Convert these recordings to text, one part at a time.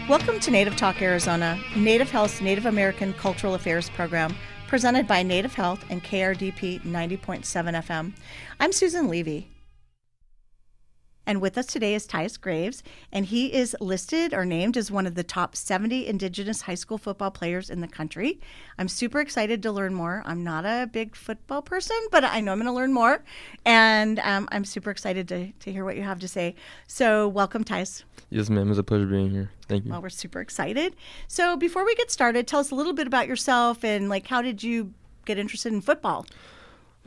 Welcome to Native Talk Arizona, Native Health's Native American Cultural Affairs program, presented by Native Health and KRDP 90.7 FM. I'm Susan Levy. And with us today is Tyes Graves, and he is listed or named as one of the top 70 Indigenous high school football players in the country. I'm super excited to learn more. I'm not a big football person, but I know I'm going to learn more, and I'm super excited to hear what you have to say. So welcome, Tyes. Yes, ma'am. It's a pleasure being here. Thank you. Well, we're super excited. So before we get started, tell us a little bit about yourself and how did you get interested in football?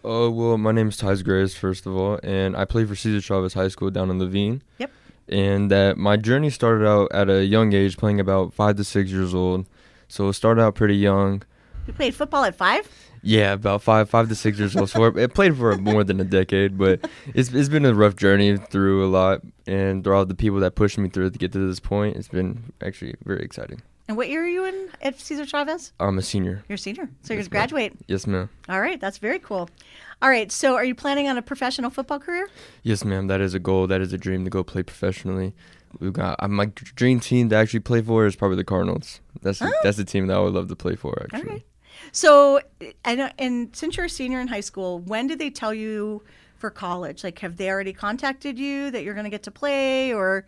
Well, my name is Tyes Graves, first of all, and I play for Cesar Chavez High School down in Levine. Yep. And my journey started out at a young age, playing about 5 to 6 years old. So it started out pretty young. You played football at 5? Yeah, about 5 to 6 years old. So I played for more than a decade, but it's been a rough journey through a lot, and through all the people that pushed me through to get to this point. It's been actually very exciting. And what year are you in at Cesar Chavez? I'm a senior. You're a senior. So you're Yes, going to graduate. Yes, ma'am. All right. That's very cool. All right. So are you planning on a professional football career? Yes, ma'am. That is a goal. That is a dream to go play professionally. My dream team to actually play for is probably the Cardinals. That's the team that I would love to play for, actually. Okay. So I know, and since you're a senior in high school, when did they tell you for college? Have they already contacted you that you're going to get to play, or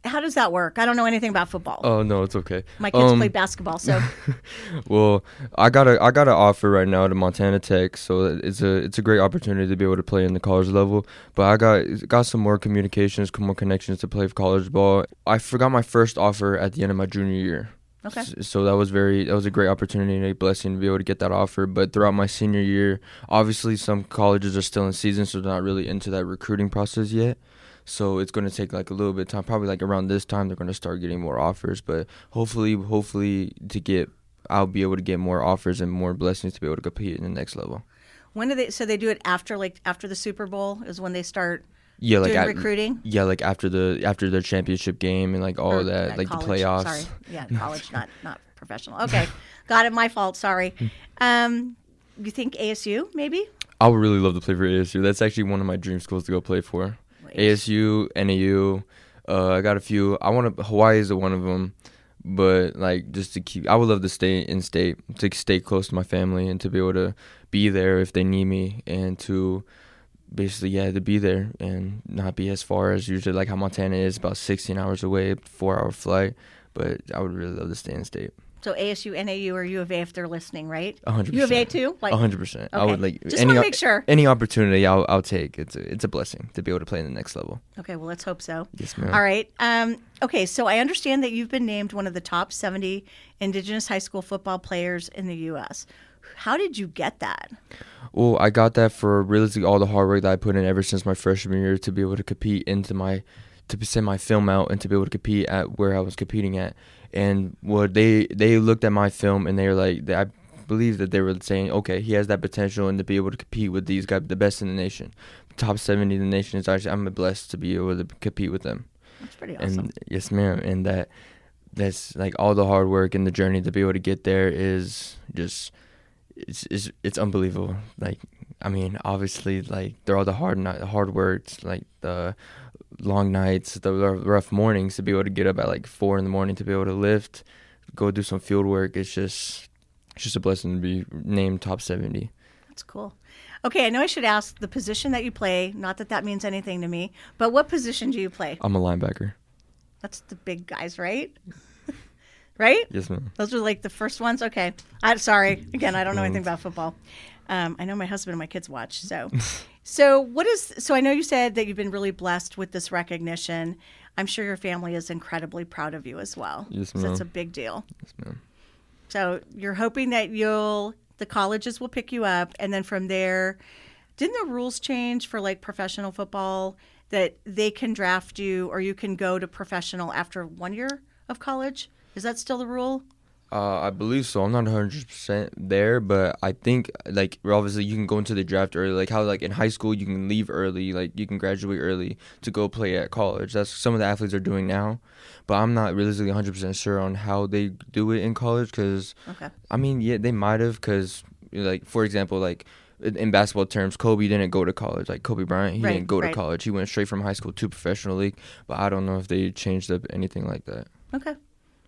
how does that work? I don't know anything about football. Oh, no, it's okay. My kids play basketball, so. Well, I got an offer right now to Montana Tech, so it's a great opportunity to be able to play in the college level. But I got some more communications, more connections to play college ball. I forgot my first offer at the end of my junior year. Okay. So that was a great opportunity and a blessing to be able to get that offer. But throughout my senior year, obviously some colleges are still in season, so they're not really into that recruiting process yet. So it's going to take a little bit of time. Probably around this time, they're going to start getting more offers. But hopefully I'll be able to get more offers and more blessings to be able to compete in the next level. When do they? So they do it after the Super Bowl is when they start. Yeah, doing recruiting. Yeah, after the championship game and all of that, the college, playoffs. Sorry, yeah, college, not professional. Okay, got it. My fault. Sorry. You think ASU maybe? I would really love to play for ASU. That's actually one of my dream schools to go play for. ASU, NAU. I got a few. Hawaii is one of them, but just to keep. I would love to stay in state, to stay close to my family, and to be able to be there if they need me, and to basically to be there and not be as far as usually how Montana is, about 16 hours away, 4-hour flight. But I would really love to stay in state. So ASU, NAU, or U of A if they're listening, right? 100%. U of A too? 100%. Okay. I would just want to make sure. Any opportunity I'll take. It's a blessing to be able to play in the next level. Okay, well, let's hope so. Yes, ma'am. All right. Okay, so I understand that you've been named one of the top 70 Indigenous high school football players in the U.S. How did you get that? Well, I got that for realistically all the hard work that I put in ever since my freshman year to be able to compete to send my film out and to be able to compete at where I was competing at. And they looked at my film and they were I believe that they were saying, okay, he has that potential and to be able to compete with these guys, the best in the nation. Top 70 in the nation is actually, I'm blessed to be able to compete with them. That's pretty awesome. And yes, ma'am. And that's all the hard work and the journey to be able to get there is just, it's unbelievable. Obviously, they're all the hard works, the long nights, the rough mornings, to be able to get up at 4 a.m. to be able to lift, go do some field work. It's just a blessing to be named top 70. That's cool. Okay, I know I should ask the position that you play. Not that means anything to me, but what position do you play? I'm a linebacker. That's the big guys, right? Right? Yes, ma'am. Those are the first ones? Okay. I'm sorry. Again, I don't know anything about football. I know my husband and my kids watch. So I know you said that you've been really blessed with this recognition. I'm sure your family is incredibly proud of you as well. Yes, ma'am. So it's a big deal. Yes, ma'am. So you're hoping that the colleges will pick you up, and then from there, didn't the rules change for professional football that they can draft you or you can go to professional after 1 year of college? Is that still the rule? I believe so. I'm not 100% there, but I think obviously you can go into the draft early, how in high school you can leave early, you can graduate early to go play at college. That's some of the athletes are doing now, but I'm not really 100% sure on how they do it in college because, okay. They might have because, for example, in basketball terms, Kobe didn't go to college. Kobe Bryant, he didn't go to college. He went straight from high school to professional league, but I don't know if they changed up anything like that. Okay.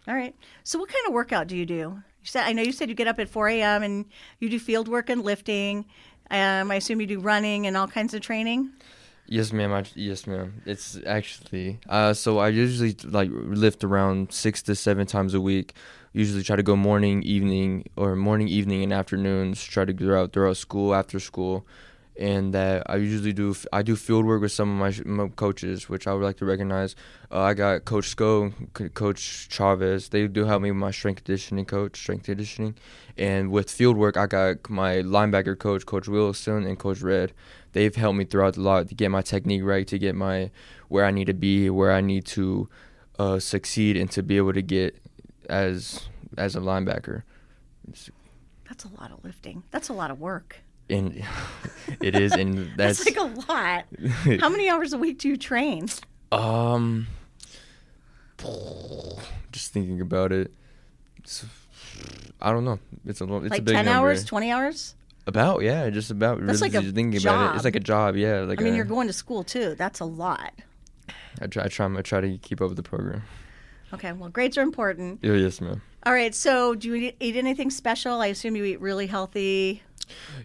All right. So what kind of workout do you do? I know you said you get up at 4 a.m. and you do field work and lifting. I assume you do running and all kinds of training. Yes, ma'am. Yes, ma'am. It's actually so I usually like lift around 6 to 7 times a week. Usually try to go morning, evening, and afternoons. Try to go throughout school, after school, and that I usually do. I do field work with some of my coaches, which I would like to recognize. I got Coach Sco, Coach Chavez. They do help me with my strength conditioning, and with field work, I got my linebacker coach, Coach Wilson, and Coach Red. They've helped me throughout a lot to get my technique right, to get my where I need to be, where I need to succeed, and to be able to get as a linebacker. That's a lot of lifting. That's a lot of work. And it is, and that's like a lot. How many hours a week do you train? Just thinking about it, I don't know. It's a like a big 10 number. hours, 20 hours. Just about. That's really like a thinking job. about it. It's like a job, yeah. I mean, you're going to school too. That's a lot. I try to keep up with the program. Okay, well, grades are important. Yeah, yes, ma'am. All right, so do you eat anything special? I assume you eat really healthy.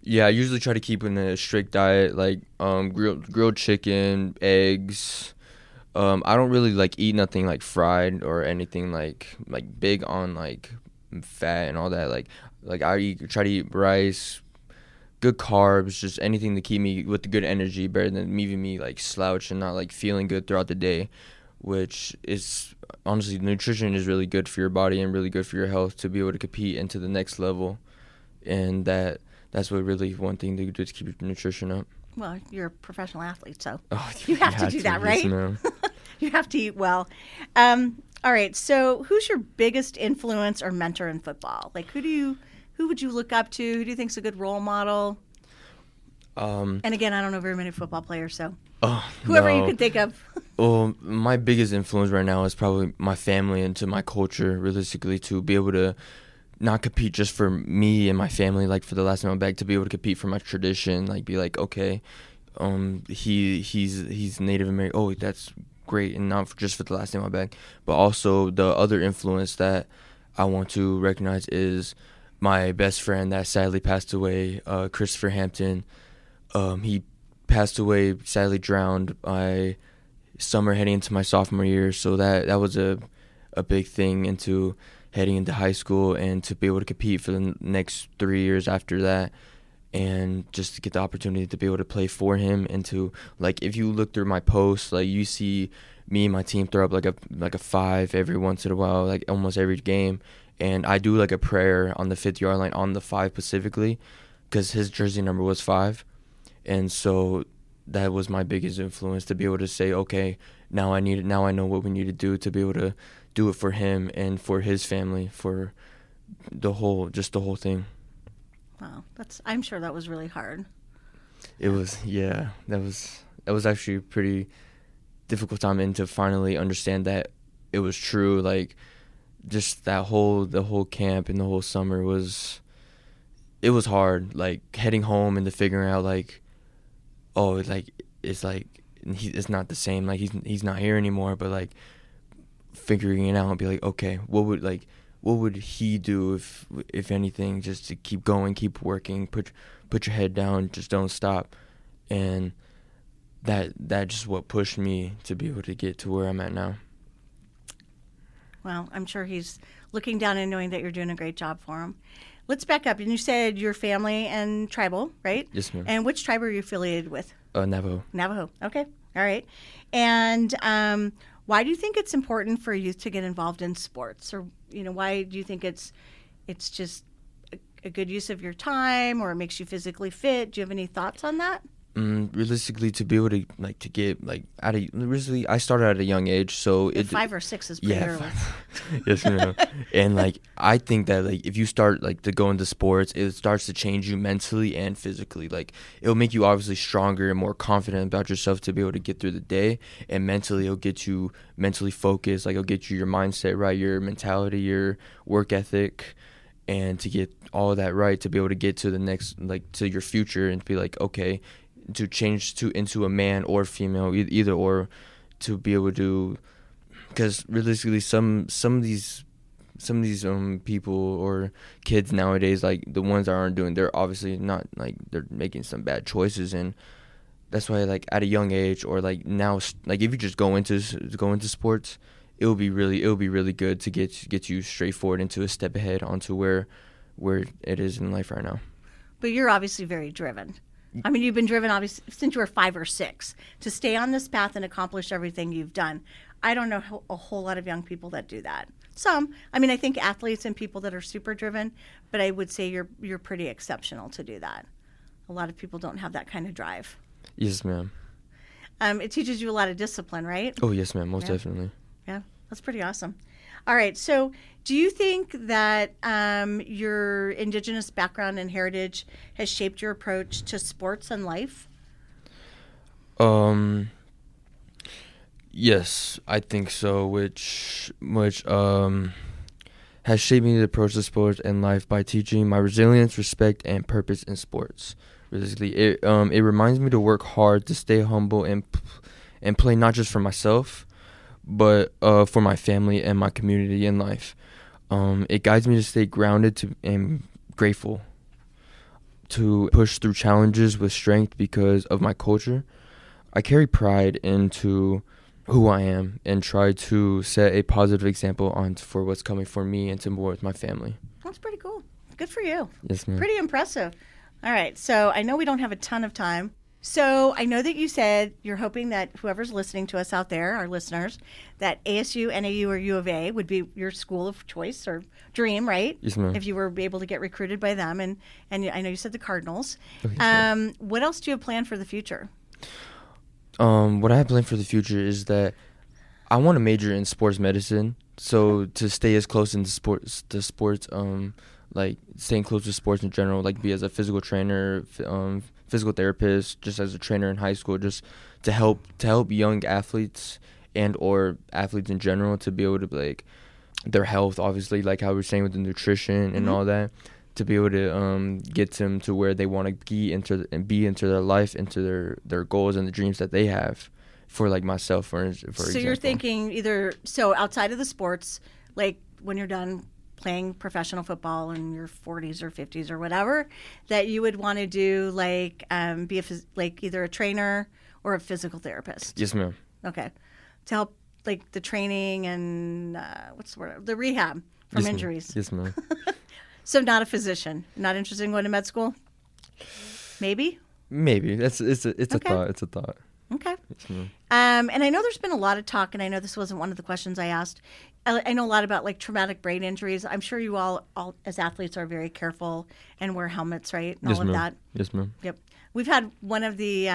Yeah, I usually try to keep in a strict diet, like grilled chicken, eggs. I don't really like eat nothing like fried or anything like big on like fat and all that. Like try to eat rice, good carbs, just anything to keep me with the good energy, better than leaving me like slouch and not like feeling good throughout the day. Which is honestly, nutrition is really good for your body and really good for your health to be able to compete into the next level, and that's what really one thing to do to keep your nutrition up. Well, you're a professional athlete, so you have to do that, right? Yes, You have to eat well. All right, so who's your biggest influence or mentor in football? Like, who would you look up to? Who do you think's a good role model? And again, I don't know very many football players, so whoever you could think of. Well, my biggest influence right now is probably my family and to my culture, realistically, to be able to not compete just for me and my family, like for the last name I bag, to be able to compete for my tradition, like be like, okay, he's Native American, oh, that's great, and not just for the last name I bag, but also the other influence that I want to recognize is my best friend that sadly passed away, Christopher Hampton. He passed away, sadly drowned by summer heading into my sophomore year, so that was a big thing into heading into high school and to be able to compete for the next 3 years after that, and just to get the opportunity to be able to play for him, and to, like, if you look through my posts, like, you see me and my team throw up like a 5 every once in a while, like almost every game, and I do like a prayer on the 50-yard line on the 5 specifically, because his jersey number was 5, and so that was my biggest influence, to be able to say, okay, now I know what we need to do to be able to do it for him and for his family, for the whole thing. Wow, I'm sure that was really hard. It was, yeah, that was actually a pretty difficult time, and to finally understand that it was true, like, just the whole camp and the whole summer was hard, like, heading home and to figuring out, like, oh, it's not the same, like, he's not here anymore, but, like, figuring it out and be like, okay, what would he do if anything, just to keep going, keep working, put your head down, just don't stop. And that just what pushed me to be able to get to where I'm at now. Well, I'm sure he's looking down and knowing that you're doing a great job for him. Let's back up. And you said your family and tribal, right? Yes, ma'am. And which tribe are you affiliated with? Navajo. Navajo. Okay. All right. And why do you think it's important for youth to get involved in sports? Or, why do you think it's just a good use of your time, or it makes you physically fit? Do you have any thoughts on that? Realistically, to be able to get realistically, I started at a young age, so 5 or 6 is pretty early. Yes, ma'am. And I think that if you start to go into sports, it starts to change you mentally and physically. Like, it'll make you obviously stronger and more confident about yourself to be able to get through the day, and mentally it'll get you mentally focused. Like, it'll get you your mindset right, your mentality, your work ethic, and to get all of that right, to be able to get to the next, to your future, and be like, okay, to change into a man or female, either or, to be able to, because realistically some of these people or kids nowadays, like the ones that aren't doing, they're obviously not, like, they're making some bad choices, and that's why, like, at a young age, or like now, like if you just go into sports, it'll be really good to get you straight forward into a step ahead onto where it is in life right now. But you're obviously very driven. I mean, you've been driven obviously since you were 5 or 6 to stay on this path and accomplish everything you've done. I don't know a whole lot of young people that do that. Some, I mean, I think athletes and people that are super driven, but I would say you're pretty exceptional to do that. A lot of people don't have that kind of drive. Yes, ma'am. It teaches you a lot of discipline, right? Oh, yes, ma'am. Most definitely. Yeah, that's pretty awesome. All right, so do you think that your Indigenous background and heritage has shaped your approach to sports and life? Yes, I think so, which has shaped me to approach the sports and life by teaching my resilience, respect, and purpose in sports. Basically, it reminds me to work hard, to stay humble, and play not just for myself, but for my family and my community in life. It guides me to stay grounded and grateful, to push through challenges with strength because of my culture. I carry pride into who I am and try to set a positive example for what's coming for me and to more with my family. That's pretty cool. Good for you. Yes, ma'am. Pretty impressive. All right, so I know we don't have a ton of time. So I know that you said you're hoping that whoever's listening to us out there, our listeners, that ASU, NAU, or U of A would be your school of choice or dream, right? Yes, ma'am. If you were able to get recruited by them. And I know you said the Cardinals. Oh, yes, what else do you have planned for the future? What I have planned for the future is that I want to major in sports medicine. So to stay as close into sports, like staying close to sports in general, like be as a physical trainer, physical therapist, just as a trainer in high school, just to help young athletes and or athletes in general to be able to, like, their health, obviously, like how we were saying with the nutrition and all that, to be able to get them to where they want to be into their life, into their goals and the dreams that they have. For like myself, for example. So you're thinking outside of the sports, like when you're done playing professional football in your 40s or 50s or whatever, that you would want to do like be either a trainer or a physical therapist. Yes, ma'am. Okay, to help like the training and the rehab from injuries. Yes, ma'am. So not a physician. Not interested in going to med school? Maybe. It's a thought. It's a thought. Okay. Yes, and I know there's been a lot of talk, and I know this wasn't one of the questions I asked. I know a lot about like traumatic brain injuries. I'm sure you all as athletes are very careful and wear helmets, right? And all of that. Yes, ma'am. Yep. We've had one of the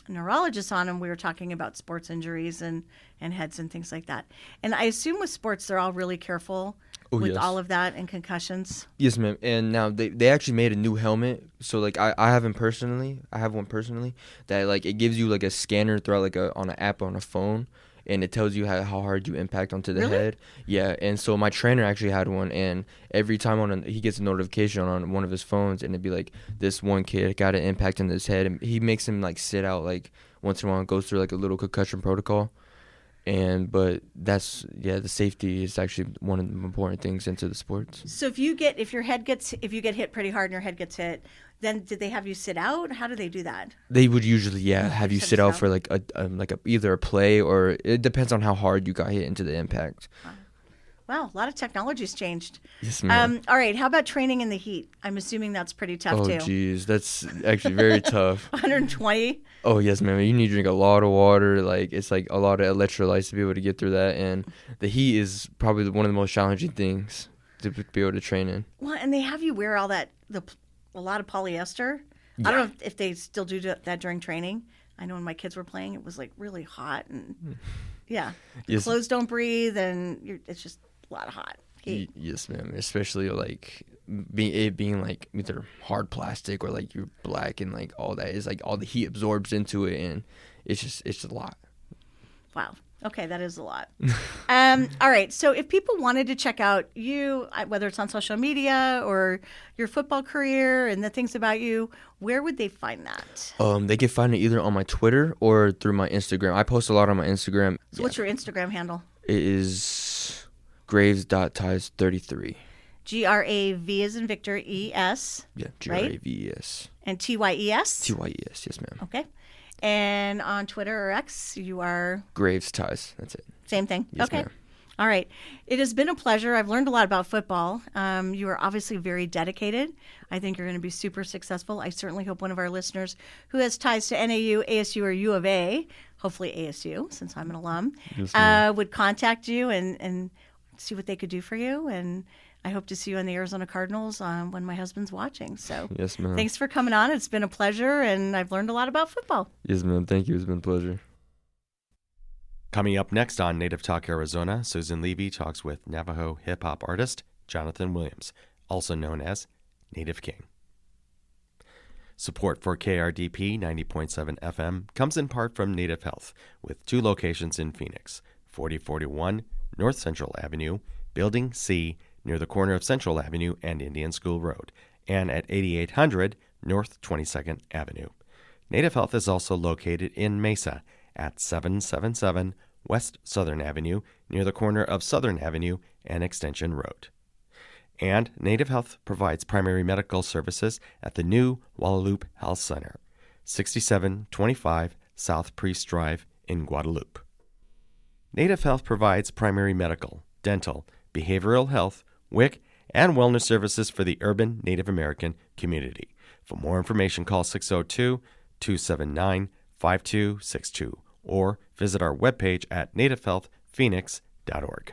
neurologists on, and we were talking about sports injuries and heads and things like that. And I assume with sports, they're all really careful with all of that and concussions. Yes, ma'am. And now they actually made a new helmet. So like I have one personally that like it gives you like a scanner throughout like on an app on a phone. And it tells you how hard you impact onto the head. Yeah, and so my trainer actually had one, and every time he gets a notification on one of his phones, and it'd be like, this one kid got an impact on his head, and he makes him like sit out like once in a while and goes through like a little concussion protocol. But the safety is actually one of the important things into the sports. So if you get hit pretty hard and your head gets hit, then did they have you sit out? How do they do that? They would usually have you sit out for like either a play, or it depends on how hard you got hit into the impact. Wow, a lot of technology's changed. Yes, ma'am. All right, how about training in the heat? I'm assuming that's pretty tough too. Oh, geez, that's actually very tough. 120? Oh, yes, ma'am. You need to drink a lot of water. Like, it's like a lot of electrolytes to be able to get through that. And the heat is probably one of the most challenging things to be able to train in. Well, and they have you wear all that, a lot of polyester. Yeah. I don't know if they still do that during training. I know when my kids were playing, it was like really hot. And yeah, yes. Clothes don't breathe, and it's just a lot of hot heat. Yes, ma'am. Especially like being like either hard plastic or like you're black, and like all that is like all the heat absorbs into it, and it's a lot. Wow. Okay, that is a lot. All right, so if people wanted to check out you, whether it's on social media or your football career and the things about you, where would they find that? They can find it either on my Twitter or through my Instagram. I post a lot on my Instagram. So what's your Instagram handle? It is Graves.Tyes33. Grav as in Victor, E-S. Yeah, right? Graves. And Tyes? Tyes, yes, ma'am. Okay. And on Twitter or X, you are? Graves Tyes, that's it. Same thing? Yes, okay. ma'am. All right. It has been a pleasure. I've learned a lot about football. You are obviously very dedicated. I think you're going to be super successful. I certainly hope one of our listeners who has ties to NAU, ASU, or U of A, hopefully ASU, since I'm an alum, Yes, would contact you and see what they could do for you. And I hope to see you on the Arizona Cardinals when my husband's watching. So yes, ma'am. Thanks for coming on. It's been a pleasure, and I've learned a lot about football. Yes, ma'am. Thank you. It's been a pleasure. Coming up next on Native Talk Arizona, Susan Levy talks with Navajo hip-hop artist Jonathan Williams, also known as Native King. Support for KRDP 90.7 FM comes in part from Native Health, with 2 locations in Phoenix, 4041 North Central Avenue, Building C, near the corner of Central Avenue and Indian School Road, and at 8800 North 22nd Avenue. Native Health is also located in Mesa at 777 West Southern Avenue, near the corner of Southern Avenue and Extension Road. And Native Health provides primary medical services at the new Guadalupe Health Center, 6725 South Priest Drive in Guadalupe. Native Health provides primary medical, dental, behavioral health, WIC, and wellness services for the urban Native American community. For more information, call 602-279-5262 or visit our webpage at nativehealthphoenix.org.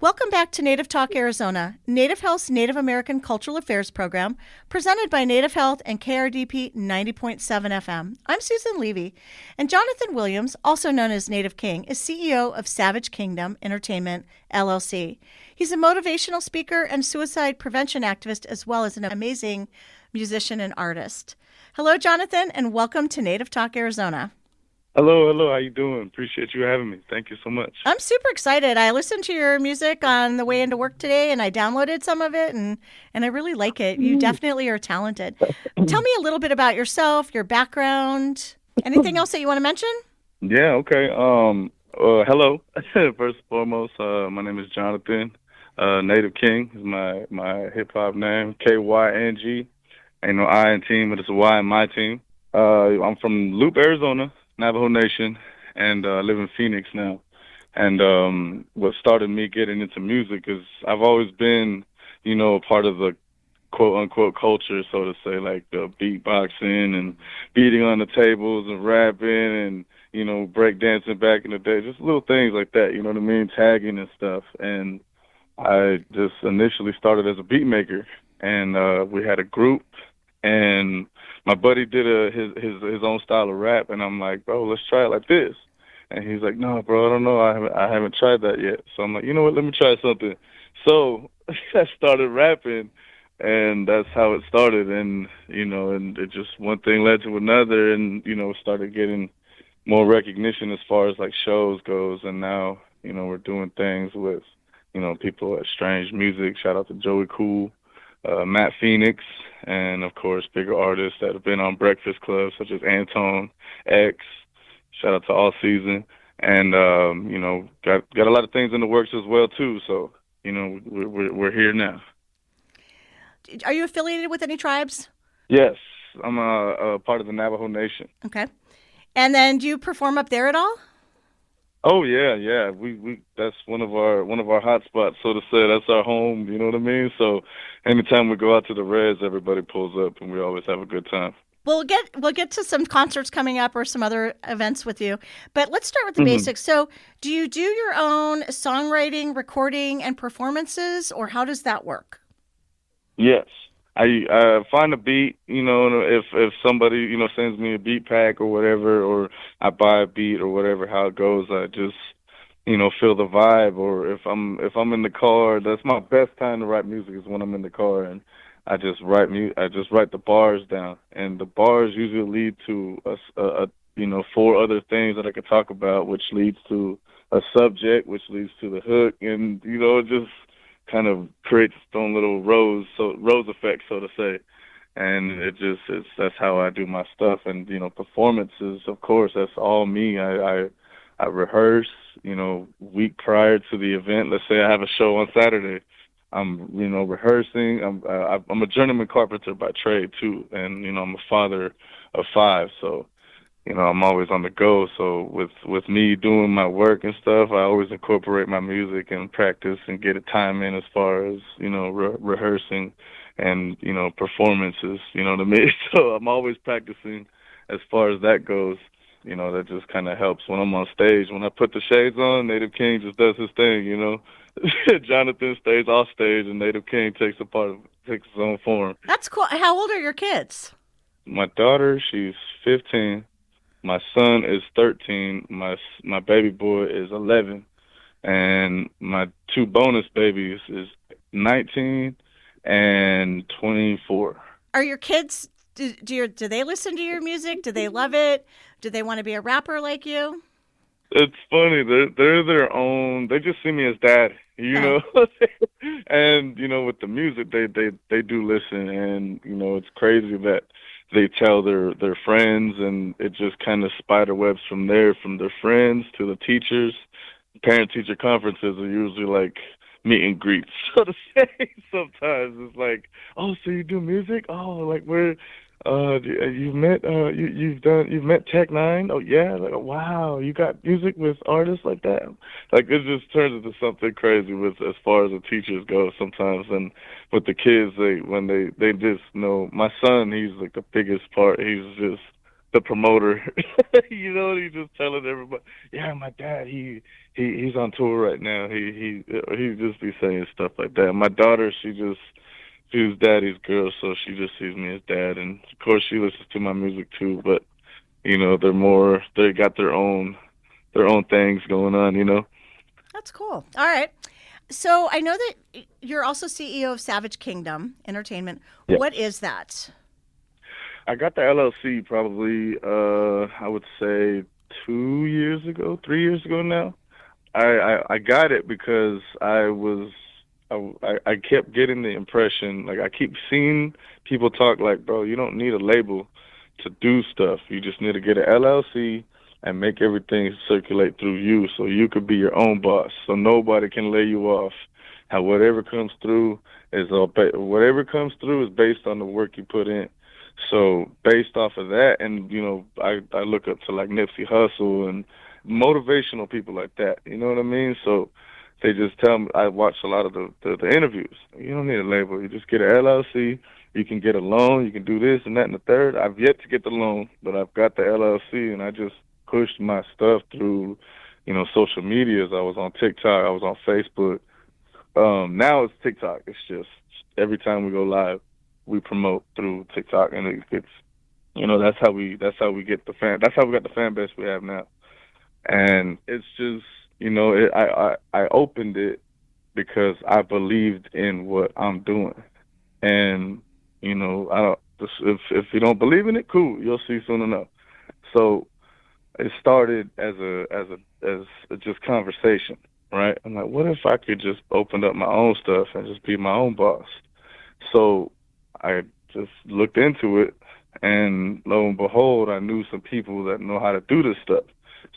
Welcome back to Native Talk Arizona, Native Health's Native American Cultural Affairs program, presented by Native Health and KRDP 90.7 FM. I'm Susan Levy, and Jonathan Williams, also known as Native King, is CEO of Savage Kingdom Entertainment, LLC. He's a motivational speaker and suicide prevention activist, as well as an amazing musician and artist. Hello, Jonathan, and welcome to Native Talk Arizona. Hello. How you doing? Appreciate you having me. Thank you so much. I'm super excited. I listened to your music on the way into work today, and I downloaded some of it, and I really like it. You definitely are talented. Tell me a little bit about yourself, your background, anything else that you want to mention? Yeah, okay. Hello. First and foremost, my name is Jonathan. Native King is my hip-hop name, K-Y-N-G. Ain't no I in team, but it's a Y in my team. I'm from Loop, Arizona, Navajo Nation, and live in Phoenix now. And what started me getting into music is I've always been, a part of the quote-unquote culture, so to say, like the beatboxing and beating on the tables and rapping and, breakdancing back in the day, just little things like that, you know what I mean, tagging and stuff. And I just initially started as a beat maker, and we had a group, and my buddy did his own style of rap, and I'm like, bro, let's try it like this. And he's like, no, bro, I don't know, I haven't tried that yet. So I'm like, you know what, let me try something. So I started rapping, and that's how it started. And and it just one thing led to another, and started getting more recognition as far as like shows goes. And now we're doing things with people at Strange Music. Shout out to Joey Cool, Matt Phoenix, and of course bigger artists that have been on Breakfast Club such as Antone, X. Shout out to All Season, and got a lot of things in the works as well too. So we're here now. Are you affiliated with any tribes? Yes, I'm a part of the Navajo Nation. Okay, and then do you perform up there at all? Oh yeah. We that's one of our hot spots, so to say. That's our home. You know what I mean? So anytime we go out to the res, everybody pulls up, and we always have a good time. We'll get to some concerts coming up or some other events with you, but let's start with the basics. So, do you do your own songwriting, recording, and performances, or how does that work? Yes. I find a beat, if somebody, sends me a beat pack or whatever, or I buy a beat or whatever, how it goes, I just feel the vibe. Or if I'm in the car, that's my best time to write music is when I'm in the car, and I just write the bars down, and the bars usually lead to four other things that I could talk about, which leads to a subject, which leads to the hook, and it just kind of creates its own little rose effect, so to say. And that's how I do my stuff. And performances, of course, that's all me. I rehearse, week prior to the event. Let's say I have a show on Saturday. I'm rehearsing. I'm a journeyman carpenter by trade too, and I'm a father of five, so I'm always on the go. So with me doing my work and stuff, I always incorporate my music and practice and get a time in as far as rehearsing and performances. You know what I mean? So I'm always practicing as far as that goes. That just kind of helps when I'm on stage. When I put the shades on, Native King just does his thing. Jonathan stays off stage, and Native King takes his own form. That's cool. How old are your kids? My daughter, she's 15. My son is 13. My baby boy is 11, and my two bonus babies is 19 and 24. Are your kids? Do they listen to your music? Do they love it? Do they want to be a rapper like you? It's funny. They're their own. They just see me as dad, and with the music, they do listen, and it's crazy that they tell their friends, and it just kind of spider webs from there, from their friends to the teachers. Parent-teacher conferences are usually like meet and greets, so to say. Sometimes it's like, oh, so you do music? Oh, like where? You've met Tech Nine? Oh yeah, like wow, you got music with artists like that. Like it just turns into something crazy with as far as the teachers go sometimes, and with the kids, they just know. My son, he's like the biggest part. He's just the promoter. He's just telling everybody, yeah, my dad, he's on tour right now. He just be saying stuff like that. My daughter, she's daddy's girl, so she just sees me as dad, and of course she listens to my music too. But they got their own things going on. That's cool. All right. So I know that you're also CEO of Savage Kingdom Entertainment. Yeah. What is that? I got the LLC probably I would say 2 years ago, 3 years ago now. I got it because I kept getting the impression, like I keep seeing people talk like, bro, you don't need a label to do stuff. You just need to get an LLC and make everything circulate through you, so you could be your own boss, so nobody can lay you off. How whatever comes through is based on the work you put in. So based off of that, and I look up to like Nipsey Hussle and motivational people like that. You know what I mean? So they just tell me. I watch a lot of the interviews. You don't need a label. You just get an LLC. You can get a loan. You can do this and that and the third. I've yet to get the loan, but I've got the LLC, and I just pushed my stuff through, social medias. I was on TikTok. I was on Facebook. Now it's TikTok. It's just every time we go live, we promote through TikTok, and it's that's how we get the fan. That's how we got the fan base we have now. And it's just I opened it because I believed in what I'm doing, and I don't. If you don't believe in it, cool. You'll see soon enough. So it started as just conversation, right? I'm like, what if I could just open up my own stuff and just be my own boss? So I just looked into it, and lo and behold, I knew some people that know how to do this stuff.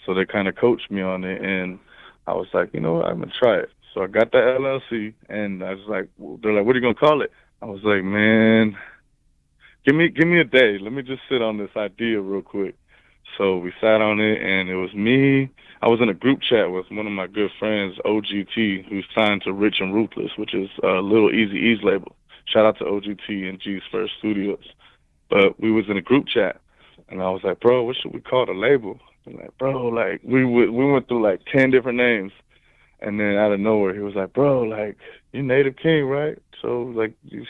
So they kind of coached me on it, and I was like, I'm going to try it. So I got the LLC, and I was like, they're like, what are you going to call it? I was like, man, give me a day. Let me just sit on this idea real quick. So we sat on it, and it was me. I was in a group chat with one of my good friends, OGT, who's signed to Rich and Ruthless, which is a Little Easy E's label. Shout out to OGT and G's First Studios. But we was in a group chat, and I was like, bro, what should we call the label? I'm like, bro, like we went through like 10 different names, and then out of nowhere he was like, bro, like you Native King, right? So like they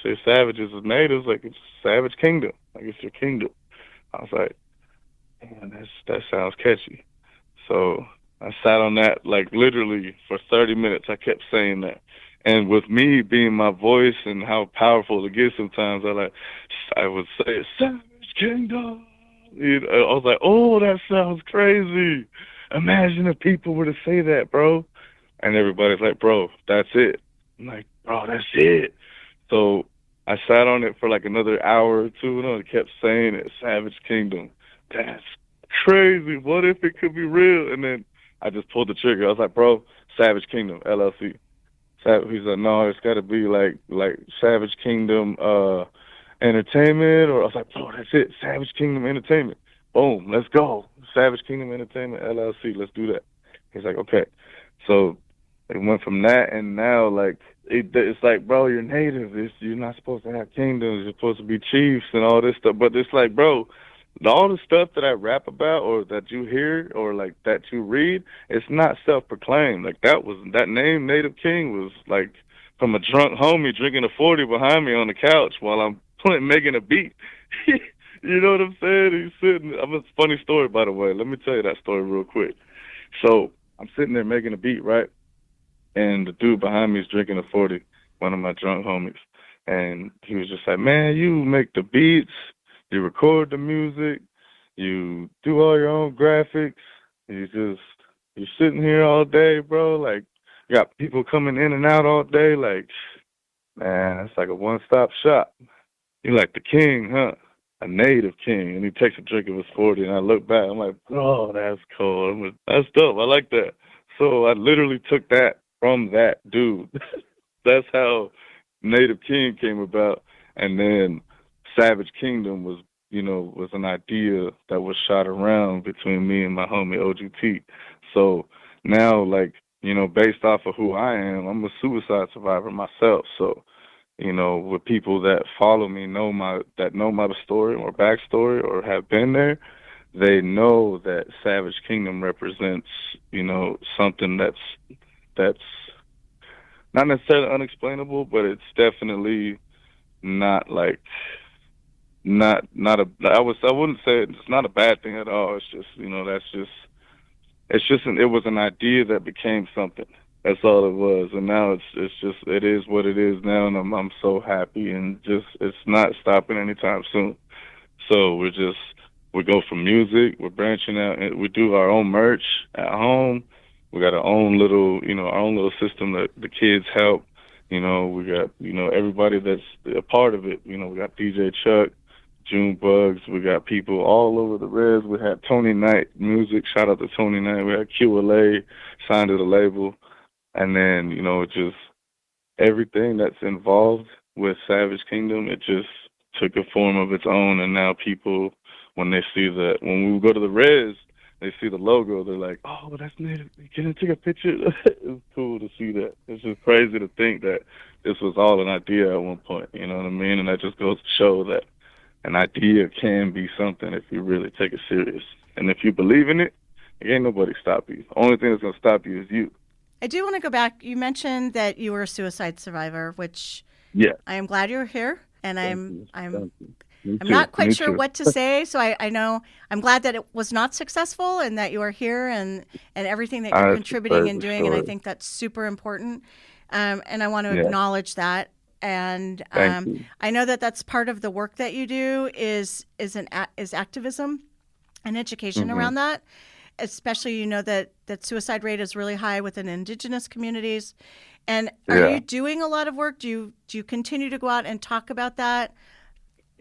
say savages is natives, like it's Savage Kingdom, like it's your kingdom. I was like, man, that sounds catchy. So I sat on that like literally for 30 minutes. I kept saying that. And with me being my voice and how powerful it gets sometimes, I would say Savage Kingdom. You know, I was like, oh, that sounds crazy. Imagine if people were to say that, bro. And everybody's like, bro, that's it. I'm like, bro, that's it. So I sat on it for like another hour or two, and I kept saying it, Savage Kingdom. That's crazy. What if it could be real? And then I just pulled the trigger. I was like, bro, Savage Kingdom, LLC. He's like, no, it's got to be like Savage Kingdom Entertainment. Or I was like, bro, that's it, Savage Kingdom Entertainment. Boom, let's go. Savage Kingdom Entertainment, LLC. Let's do that. He's like, okay. So it went from that, and now like it's like, bro, you're native. You're not supposed to have kingdoms. You're supposed to be chiefs and all this stuff. But it's like, bro, all the stuff that I rap about or that you hear or like that you read, it's not self-proclaimed. Like that name Native King was like from a drunk homie drinking a 40 behind me on the couch while I'm making a beat. You know what I'm saying? He's sitting. I'm a funny story, by the way. Let me tell you that story real quick. So I'm sitting there making a beat, right? And the dude behind me is drinking a 40, one of my drunk homies. And he was just like, man, you make the beats, you record the music, you do all your own graphics, you're sitting here all day, bro. Like, you got people coming in and out all day. Like, man, it's like a one-stop shop. You're like the king, huh? A native king. And he takes a drink of his 40, and I look back, I'm like, oh, that's cool. That's dope. I like that. So I literally took that from that dude. That's how Native King came about. And then Savage Kingdom was an idea that was shot around between me and my homie OGT. So now, like, based off of who I am, I'm a suicide survivor myself. So, with people that follow me know my story or backstory or have been there, they know that Savage Kingdom represents, something that's not necessarily unexplainable, but it's definitely not like not a I wouldn't say it's not a bad thing at all. It's just it was an idea that became something. That's all it was, and now it is what it is now, and I'm so happy, and it's not stopping anytime soon. So we go from music, we're branching out, and we do our own merch at home. We got our own little system that the kids help. We got everybody that's a part of it. We got DJ Chuck, June Bugs. We got people all over the res. We had Tony Knight music. Shout out to Tony Knight. We had QLA signed to the label. And then, just everything that's involved with Savage Kingdom, it just took a form of its own. And now people, when we go to the res, they see the logo, they're like, oh, that's Native. Can I take a picture? It's cool to see that. It's just crazy to think that this was all an idea at one point, you know what I mean? And that just goes to show that an idea can be something if you really take it serious. And if you believe in it, ain't nobody stop you. The only thing that's going to stop you is you. I do want to go back. You mentioned that you were a suicide survivor, which I am glad you're here, and I'm not quite sure what to say. So I know I'm glad that it was not successful and that you are here and everything that you're contributing and doing, and I think that's super important. And I want to acknowledge that. And I know that that's part of the work that you do is activism and education around that. Especially, that suicide rate is really high within Indigenous communities. And are you doing a lot of work? Do you continue to go out and talk about that?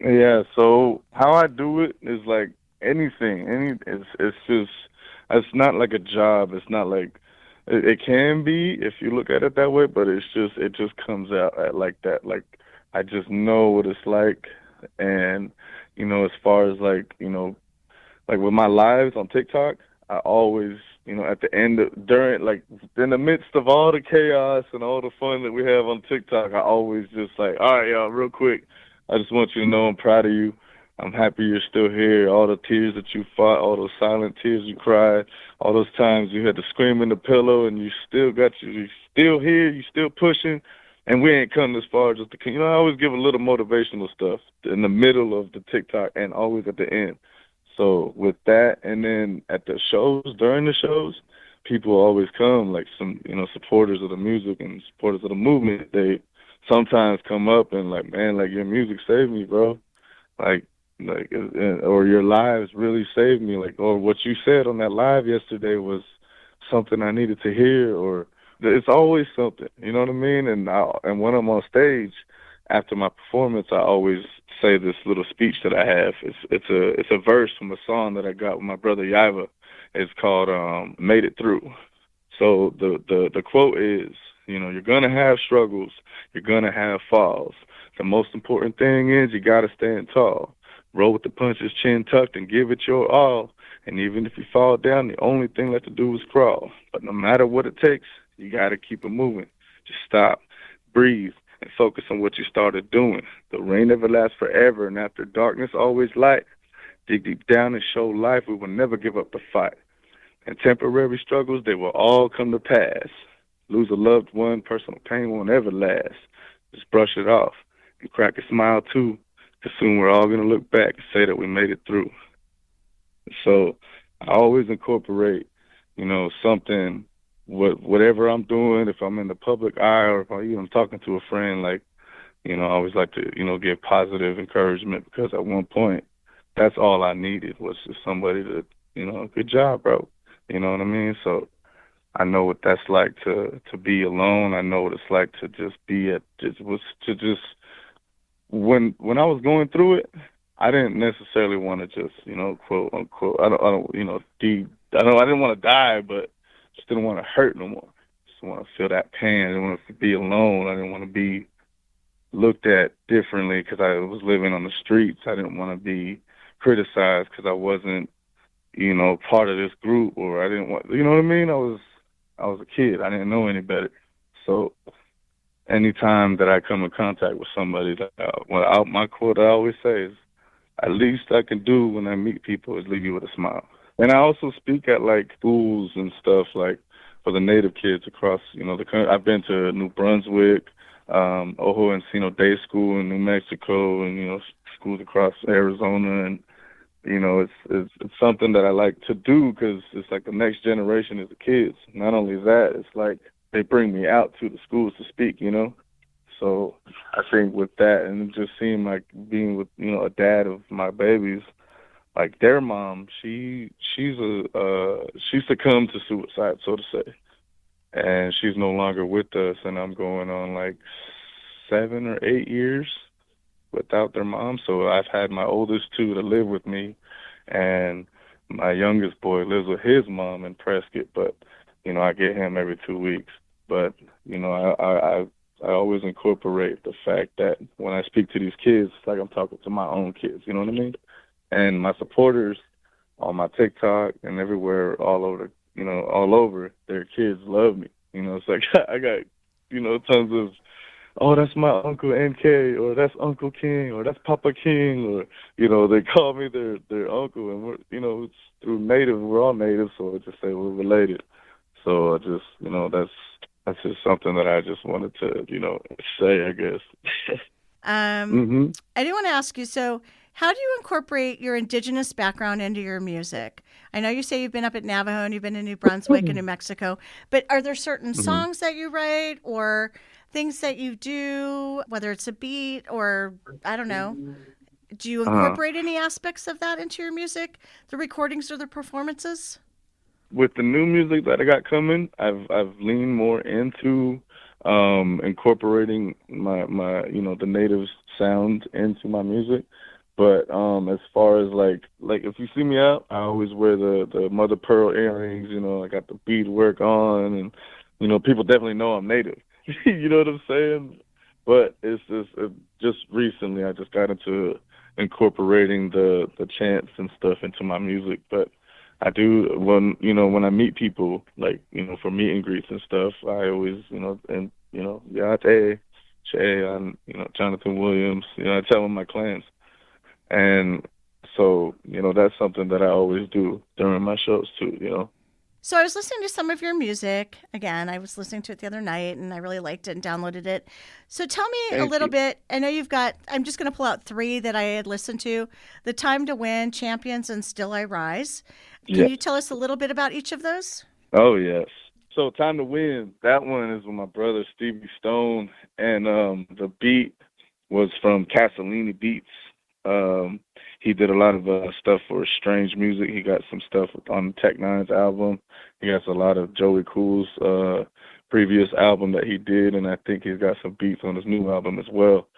Yeah. So how I do it is like anything. It's not like a job. It's not like it can be if you look at it that way, but it just comes out like that. Like I just know what it's like, and as far as like with my lives on TikTok. I always, at the end in the midst of all the chaos and all the fun that we have on TikTok, I always just like, all right, y'all, real quick, I just want you to know I'm proud of you. I'm happy you're still here. All the tears that you fought, all those silent tears you cried, all those times you had to scream in the pillow, and you're still here, you still pushing, and we ain't come this far just to, I always give a little motivational stuff in the middle of the TikTok and always at the end. So with that, and then at the shows, during the shows, people always come, like some, supporters of the music and supporters of the movement. They sometimes come up and like, man, like your music saved me, bro. Like, or your lives really saved me. Like, or what you said on that live yesterday was something I needed to hear. Or it's always something, you know what I mean? And when I'm on stage after my performance, I always say this little speech that I have. It's a verse from a song that I got with my brother Yaiva. It's called "Made It Through." So the quote is, you're gonna have struggles, you're gonna have falls. The most important thing is you gotta stand tall. Roll with the punches, chin tucked, and give it your all. And even if you fall down, the only thing left to do is crawl. But no matter what it takes, you gotta keep it moving. Just stop, breathe, and focus on what you started doing. The rain never lasts forever, and after darkness, always light. Dig deep down and show life. We will never give up the fight. And temporary struggles, they will all come to pass. Lose a loved one, personal pain won't ever last. Just brush it off and crack a smile too, because soon we're all going to look back and say that we made it through. So I always incorporate, something, whatever I'm doing, if I'm in the public eye or if I'm talking to a friend, like, I always like to, give positive encouragement, because at one point, that's all I needed was just somebody to, good job, bro. You know what I mean? So I know what that's like to be alone. I know what it's like to just be when I was going through it, I didn't necessarily want to just, quote unquote, I didn't want to die, but just didn't want to hurt no more. Just want to feel that pain. I didn't want to be alone. I didn't want to be looked at differently because I was living on the streets. I didn't want to be criticized because I wasn't, part of this group, or I didn't want, you know what I mean? I was a kid. I didn't know any better. So anytime that I come in contact with somebody, my quote I always say is, at least I can do when I meet people is leave you with a smile. And I also speak at like schools and stuff, like for the Native kids across, the country. I've been to New Brunswick, Ojo Encino Day School in New Mexico, and, schools across Arizona. And, it's something that I like to do because it's like the next generation is the kids. Not only that, it's like they bring me out to the schools to speak, So I think with that, and it just seemed like being with, a dad of my babies, like their mom, she succumbed to suicide, so to say. And she's no longer with us, and I'm going on like 7 or 8 years without their mom. So I've had my oldest two to live with me, and my youngest boy lives with his mom in Prescott, but, I get him every 2 weeks. But, I always incorporate the fact that when I speak to these kids, it's like I'm talking to my own kids, you know what I mean? And my supporters on my TikTok and everywhere, all over, their kids love me. It's like I got, tons of, oh, that's my Uncle NK, or that's Uncle King, or that's Papa King, or, they call me their uncle. And we're, it's through Native, we're all Native, so I just say we're related. So I just, that's just something that I just wanted to, say, I guess. I do want to ask you, so how do you incorporate your Indigenous background into your music? I know you say you've been up at Navajo and you've been in New Brunswick and New Mexico, but are there certain songs that you write or things that you do, whether it's a beat or, I don't know, do you incorporate any aspects of that into your music, the recordings or the performances? With the new music that I got coming, I've leaned more into incorporating my the native sound into my music. But as far as like if you see me out, I always wear the mother pearl earrings. I got the beadwork on, and people definitely know I'm Native. You know what I'm saying? But it's just recently I just got into incorporating the chants and stuff into my music. But I do when I meet people, like, for meet and greets and stuff, I always, Yate, Che, Jonathan Williams, I tell them my clans. And so, that's something that I always do during my shows too, So I was listening to some of your music. Again, I was listening to it the other night and I really liked it and downloaded it. So tell me a little bit. I know you've got, I'm just going to pull out 3 that I had listened to: The Time to Win, Champions, and Still I Rise. Can you tell us a little bit about each of those? Oh yes. So Time to Win. That one is with my brother Stevie Stone, and the beat was from Castellini Beats. Um, he did a lot of stuff for Strange Music. He got some stuff on Tech Nine's album. He has a lot of Joey Cool's previous album that he did, and I think he's got some beats on his new album as well.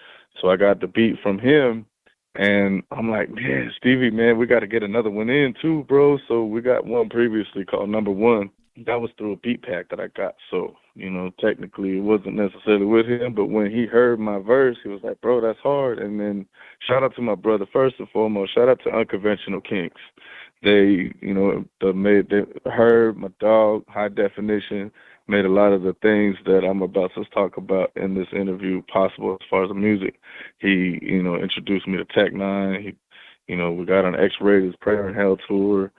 So I got the beat from him, and I'm like, man, Stevie, man, we got to get another one in too, bro. So we got one previously called Number One. That was through a beat pack that I got. So, technically it wasn't necessarily with him, but when he heard my verse, he was like, bro, that's hard. And then shout out to my brother, first and foremost, shout out to Unconventional Kings. They, they heard my dog, High Definition, made a lot of the things that I'm about to talk about in this interview possible as far as the music. He, introduced me to Tech Nine. We got on X-Rated Prayer and Hell tour.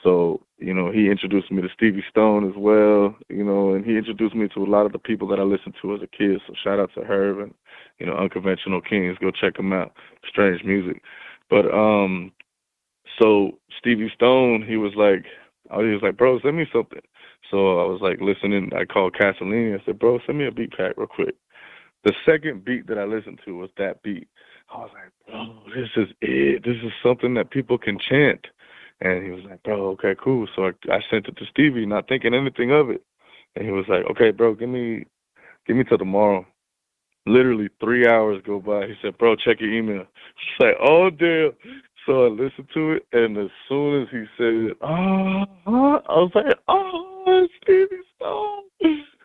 So, he introduced me to Stevie Stone as well, and he introduced me to a lot of the people that I listened to as a kid. So shout out to Herb and, Unconventional Kings. Go check them out. Strange Music. But so Stevie Stone, he was like, bro, send me something. So I was like listening. I called Castellini. I said, bro, send me a beat pack real quick. The second beat that I listened to was that beat. I was like, bro, this is it. This is something that people can chant. And he was like, bro, okay, cool. So I sent it to Stevie, not thinking anything of it. And he was like, okay, bro, give me till tomorrow. Literally 3 hours go by. He said, bro, check your email. It's like, oh, damn. So I listened to it, and as soon as he said, I was like, oh, Stevie Stone.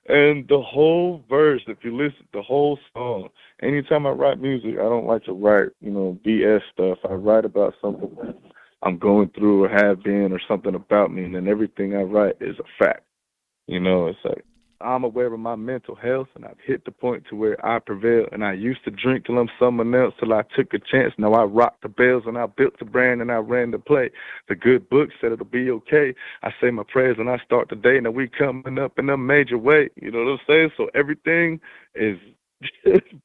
And the whole verse, if you listen, the whole song, anytime I write music, I don't like to write, BS stuff. I write about something that I'm going through or have been or something about me, and then everything I write is a fact. It's like, I'm aware of my mental health, and I've hit the point to where I prevail. And I used to drink till I'm someone else, till I took a chance. Now I rock the bells, and I built the brand, and I ran the play. The good book said it'll be okay. I say my prayers, and I start the day. Now we coming up in a major way. You know what I'm saying? So everything is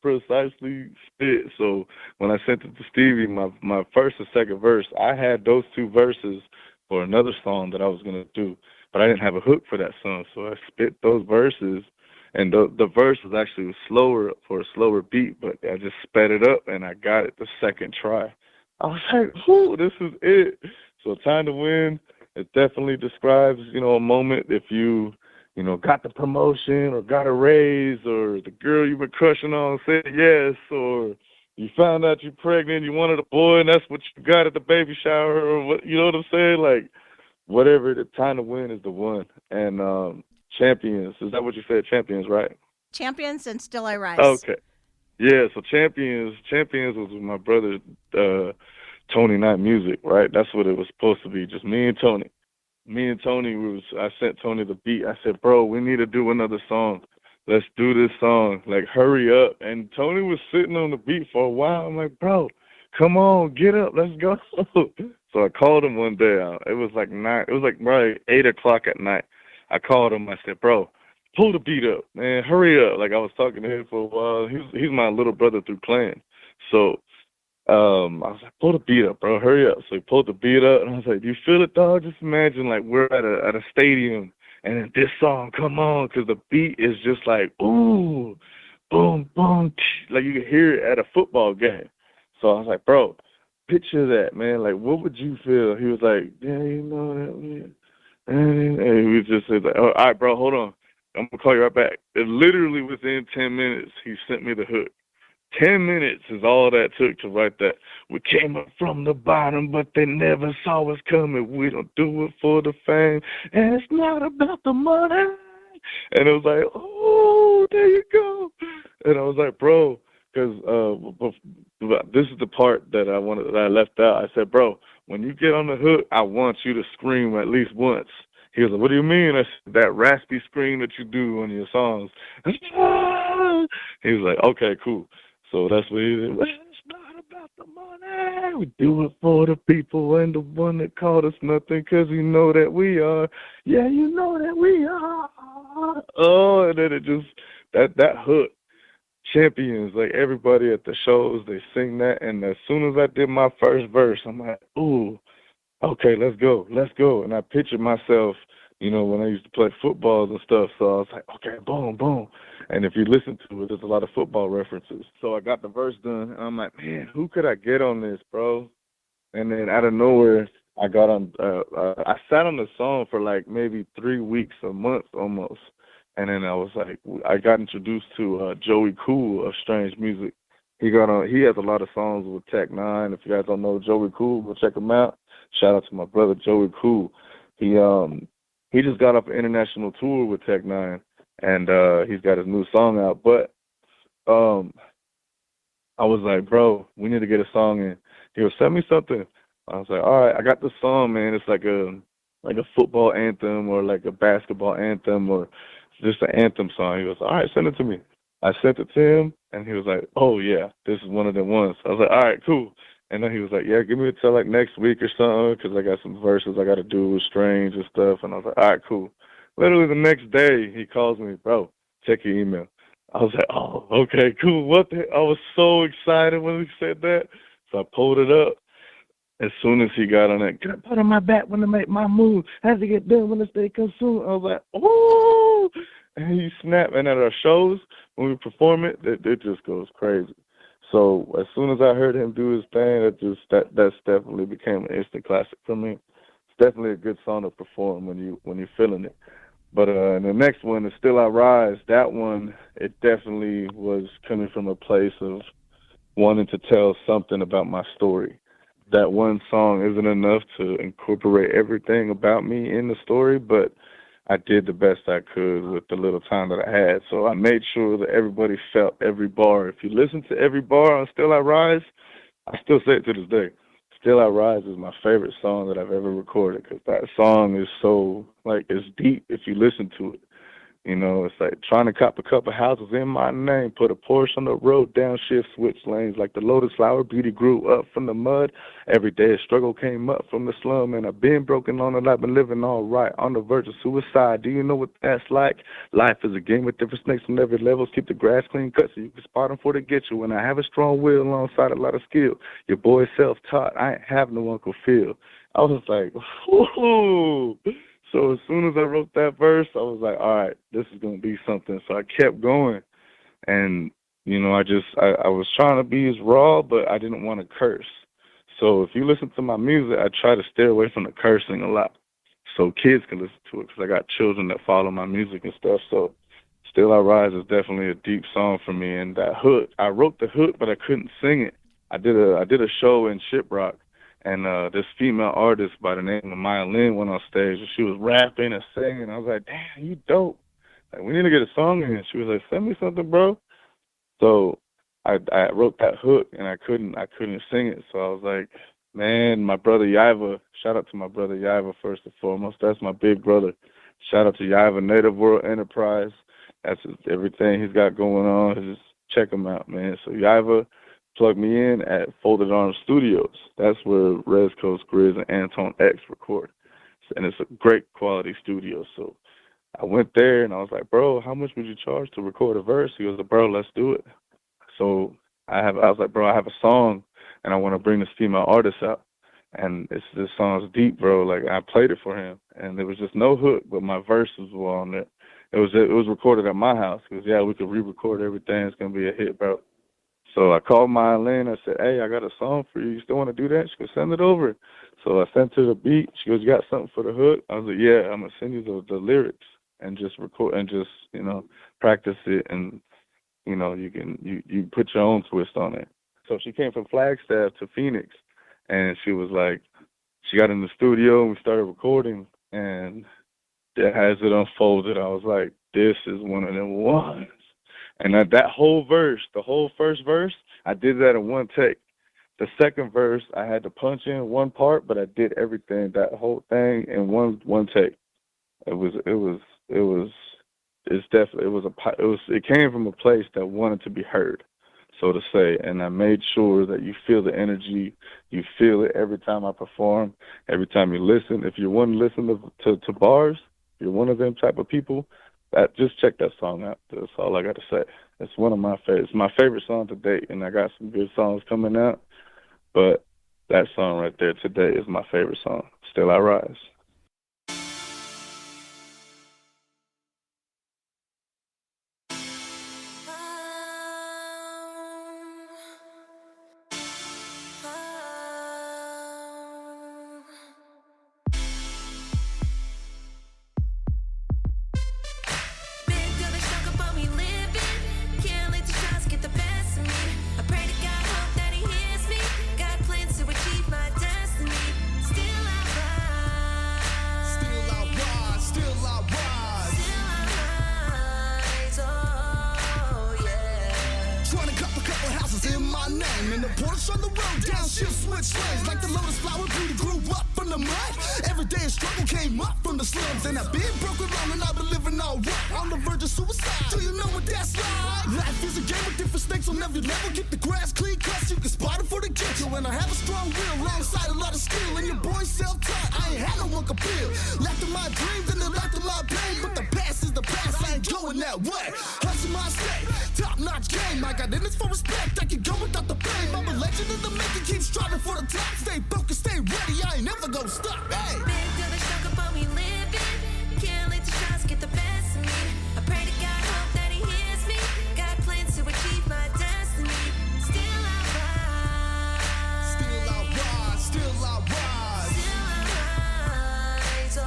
precisely spit. So when I sent it to Stevie, my first and second verse, I had those two verses for another song that I was going to do. But I didn't have a hook for that song, so I spit those verses, and the verse was actually slower for a slower beat, but I just sped it up, and I got it the second try. I was like, whoo, this is it. So Time to Win, it definitely describes, a moment if you, got the promotion or got a raise, or the girl you've been crushing on said yes, or you found out you're pregnant, you wanted a boy, and that's what you got at the baby shower, or what, you know what I'm saying? Like, whatever, the Time to Win is the one. And Champions, is that what you said? Champions, right? Champions and Still I Rise. Okay. Yeah, so Champions was with my brother Tony Night Music, right? That's what it was supposed to be, just me and Tony. I sent Tony the beat. I said, bro, we need to do another song. Let's do this song. Like, hurry up. And Tony was sitting on the beat for a while. I'm like, bro, come on, get up, let's go. So I called him one day. It was like probably 8 o'clock at night. I called him. I said, bro, pull the beat up, man, hurry up. Like, I was talking to him for a while. He's my little brother through playing. So I was like, pull the beat up, bro, hurry up. So he pulled the beat up, and I was like, do you feel it, dog? Just imagine, like, we're at a stadium, and then this song, come on, because the beat is just like, ooh, boom, boom, like you can hear it at a football game. So I was like, bro, picture that, man. Like, what would you feel? He was like, yeah, that, man. And he just said, like, oh, all right, bro, hold on. I'm going to call you right back. And literally within 10 minutes, he sent me the hook. 10 minutes is all that took to write that. We came up from the bottom, but they never saw us coming. We don't do it for the fame, and it's not about the money. And it was like, oh, there you go. And I was like, bro, because this is the part that I left out. I said, bro, when you get on the hook, I want you to scream at least once. He was like, what do you mean? I said, that raspy scream that you do on your songs. He was like, okay, cool. So that's what he did. Well, it's not about the money. We do it for the people and the one that called us nothing, because you know that we are. Yeah, you know that we are. Oh, and then it just, that hook. Champions, like everybody at the shows, they sing that. And as soon as I did my first verse, I'm like, ooh, okay, let's go. And I pictured myself when I used to play football and stuff. So I was like, okay, boom, boom. And if you listen to it, there's a lot of football references. So I got the verse done, and I'm like, man, who could I get on this, bro? And then out of nowhere, I got on. I sat on the song for like maybe 3 weeks, a month almost. And then I was like, I got introduced to Joey Cool of Strange Music. He got on. He has a lot of songs with Tech Nine. If you guys don't know Joey Cool, go check him out. Shout out to my brother Joey Cool. He just got off an international tour with Tech Nine, and he's got his new song out. But I was like, bro, we need to get a song in. He goes, send me something. I was like, all right, I got this song, man. It's like a football anthem or like a basketball anthem or just an anthem song. He goes, all right, send it to me. I sent it to him, and he was like, oh, yeah, this is one of them ones. I was like, all right, cool. And then he was like, yeah, give me till like next week or something because I got some verses I got to do with Strange and stuff. And I was like, all right, cool. Literally the next day, he calls me, bro, check your email. I was like, oh, okay, cool. What the? I was so excited when he said that. So I pulled it up. As soon as he got on it, can I put on my back when I make my move? Has to get done when the day comes soon. I was like, oh! And he snapped. And at our shows, when we perform it, it just goes crazy. So as soon as I heard him do his thing, that's definitely became an instant classic for me. It's definitely a good song to perform when you're feeling it. But and the next one is Still I Rise. That one, it definitely was coming from a place of wanting to tell something about my story. That one song isn't enough to incorporate everything about me in the story, but I did the best I could with the little time that I had. So I made sure that everybody felt every bar. If you listen to every bar on Still I Rise, I still say it to this day. Still I Rise is my favorite song that I've ever recorded because that song is so, like, it's deep if you listen to it. It's like trying to cop a couple houses in my name, put a Porsche on the road, downshift, switch lanes, like the lotus flower, beauty grew up from the mud. Every day a struggle came up from the slum, and I've been broken on and I've been living all right, on the verge of suicide. Do you know what that's like? Life is a game with different snakes on every level. Keep the grass clean cut so you can spot them before they get you. And I have a strong will alongside a lot of skill. Your boy's self-taught. I ain't have no Uncle Phil. I was like, ooh. So as soon as I wrote that verse, I was like, all right, this is going to be something. So I kept going. And, I was trying to be as raw, but I didn't want to curse. So if you listen to my music, I try to steer away from the cursing a lot so kids can listen to it because I got children that follow my music and stuff. So Still I Rise is definitely a deep song for me. And that hook, I wrote the hook, but I couldn't sing it. I did a show in Shiprock. And this female artist by the name of Maya Lynn went on stage, and she was rapping and singing. I was like, damn, you dope. Like, we need to get a song in. She was like, send me something, bro. So I wrote that hook, and I couldn't sing it. So I was like, man, my brother Yaiva, shout out to my brother Yaiva first and foremost. That's my big brother. Shout out to Yaiva, Native World Enterprise. That's everything he's got going on. Just check him out, man. So Yaiva, plug me in at Folded Arms Studios. That's where Rez Coast Grizz and Anton X record. And it's a great quality studio. So I went there and I was like, bro, how much would you charge to record a verse? He goes, bro, let's do it. So I was like, bro, I have a song and I want to bring this female artist out. And this song's deep, bro. Like, I played it for him. And there was just no hook, but my verses were on it. It was recorded at my house. He goes, yeah, we could re-record everything. It's going to be a hit, bro. So I called Maya Lynn. I said, hey, I got a song for you. You still want to do that? She goes, send it over. So I sent her the beat. She goes, you got something for the hook? I was like, yeah, I'm going to send you the lyrics and just record and just, practice it. And, you put your own twist on it. So she came from Flagstaff to Phoenix. And she was like, she got in the studio and we started recording. And as it unfolded, I was like, this is one of them ones. And that whole verse, the whole first verse, I did that in one take. The second verse, I had to punch in one part, but I did everything, that whole thing in one take. It came from a place that wanted to be heard, so to say. And I made sure that you feel the energy, you feel it every time I perform, every time you listen. If you want to listen to bars, if you're one of them type of people, just check that song out. That's all I got to say. It's one of my favorites. It's my favorite song to date, and I got some good songs coming out. But that song right there today is my favorite song, Still I Rise. And the Porsche on the road, downshift switch lanes. Like the lotus flower beauty grew up from the mud. Every day a struggle came up from the slums. And I've been broken wrong and I've been living all right. On the verge of suicide, do you know what that's like? Life is a game with different stakes on every level. Keep the grass clean, cause you can spot it for the get you. And I have a strong will alongside a lot of skill. And your boy's self-taught, I ain't had no one compare. Left of my dreams and the left of my pain. But the past is the past, I ain't going that way. Hustle my state, top-notch game. I got in this for respect, I can go without the fame. I'm a legend in the making, keep striving for the top. Stay focused, stay ready, I ain't never gonna stop. Hey! Big to the struggle, but we live it. Can't let the shots get the best of me. I pray to God, hope that he hears me. Got plans to achieve my destiny. Still I rise. Still I rise, still I rise. Still I rise, oh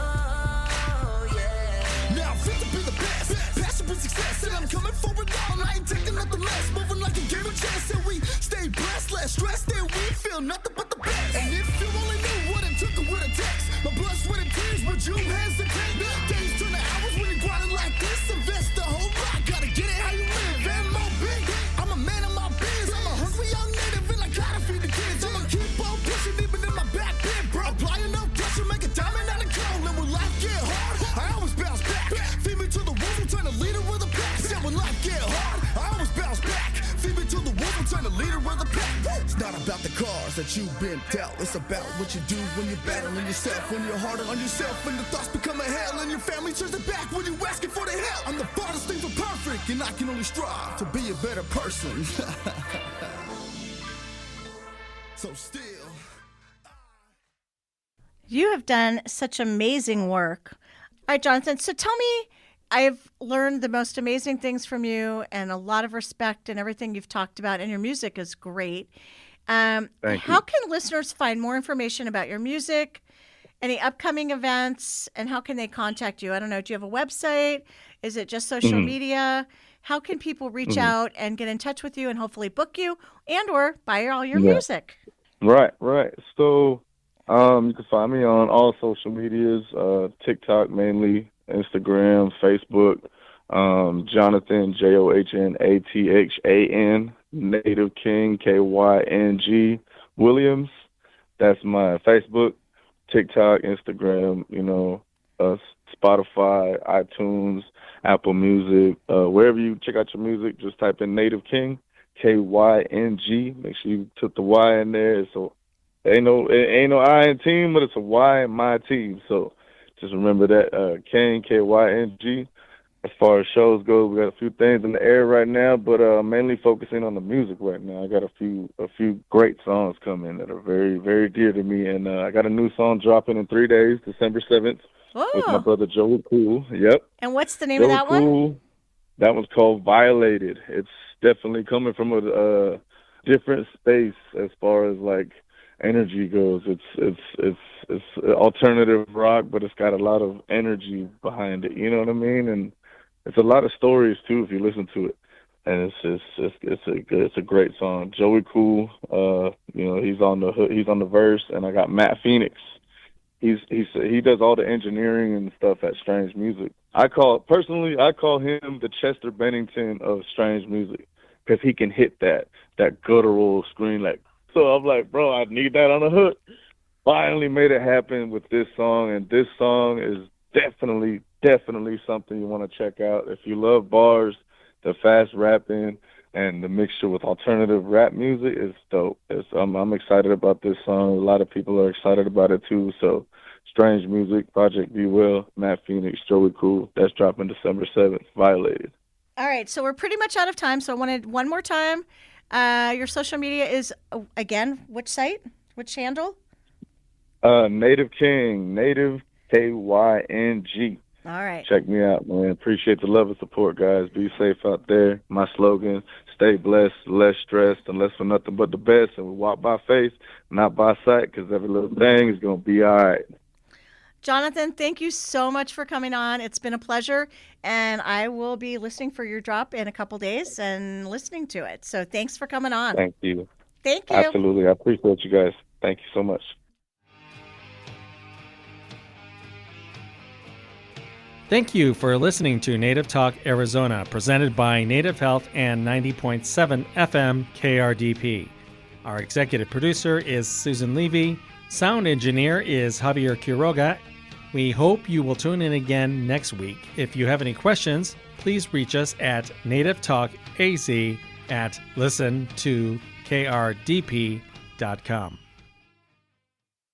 yeah. Now I'm fit to be the best, passion for success. And I'm coming forward now, I ain't taking nothing less. Moving like a game of chess, and we stay blessed, less stressed, and we feel nothing but the best. And if you only knew what it took and what it takes, my blood, sweat, and tears, would you hesitate? Days turn to hours when you're grinding like this. Invest the whole lot, gotta get it how you live. And more big, I'm a man of my biz. I'm a hungry young native and I gotta feed the kids. I'ma keep on pushing even in my back pit, bro. Applying no pressure, make a diamond out of gold. And when life get hard, I always bounce back. Feed me to the wolves, I'm turn the leader of the pack. Said when life get hard, I always bounce back. Feed me to the wolves, I'm turn the leader of the pack. It's not about the cars that you've been dealt. It's about what you do when you're battling yourself. When you're harder on yourself and the thoughts become a hell. And your family turns their back when you're asking for the help. I'm the farthest thing from perfect, and I can only strive to be a better person. So still. You have done such amazing work. All right, Jonathan, so tell me, I've learned the most amazing things from you and a lot of respect and everything you've talked about, and your music is great. Thank you. How can listeners find more information about your music, any upcoming events, and how can they contact you? I don't know. Do you have a website? Is it just social media? How can people reach out and get in touch with you and hopefully book you and or buy all your music? Right. So you can find me on all social medias, TikTok mainly, Instagram, Facebook, Jonathan, JOHNATHAN, Native King, KYNG, Williams. That's my Facebook, TikTok, Instagram, Spotify, iTunes, Apple Music, wherever you check out your music, just type in Native King, KYNG. Make sure you took the Y in there. So it ain't no I in team, but it's a Y in my team. So just remember that, King, KYNG. As far as shows go, we got a few things in the air right now, but mainly focusing on the music right now. I got a few great songs coming that are very, very dear to me, and I got a new song dropping in 3 days, December 7th, with my brother Joey Cool. Yep. And what's the name of that one? That one's called Violated. It's definitely coming from a different space as far as like energy goes. It's alternative rock, but it's got a lot of energy behind it. You know what I mean? And it's a lot of stories too if you listen to it. And it's a great song. Joey Cool, he's on the verse, and I got Matt Phoenix. He does all the engineering and stuff at Strange Music. I call him the Chester Bennington of Strange Music because he can hit that guttural scream like. So I'm like, bro, I need that on the hook. Finally made it happen with this song, and this song is definitely something you want to check out. If you love bars, the fast rapping, and the mixture with alternative rap music is dope. I'm excited about this song. A lot of people are excited about it too. So Strange Music, Project Be Well, Matt Phoenix, Joey Cool. That's dropping December 7th, Violated. All right, so we're pretty much out of time, so I wanted one more time. Your social media is, again, which site? Which handle? Native King, Native KYNG. All right. Check me out, man. Appreciate the love and support, guys. Be safe out there. My slogan, stay blessed, less stressed, and less for nothing but the best. And we walk by faith, not by sight, because every little thing is going to be all right. Jonathan, thank you so much for coming on. It's been a pleasure, and I will be listening for your drop in a couple days and listening to it. So thanks for coming on. Thank you. Thank you. Absolutely. I appreciate you guys. Thank you so much. Thank you for listening to Native Talk Arizona, presented by Native Health and 90.7 FM KRDP. Our executive producer is Susan Levy. Sound engineer is Javier Quiroga. We hope you will tune in again next week. If you have any questions, please reach us at nativetalkaz@listen2krdp.com.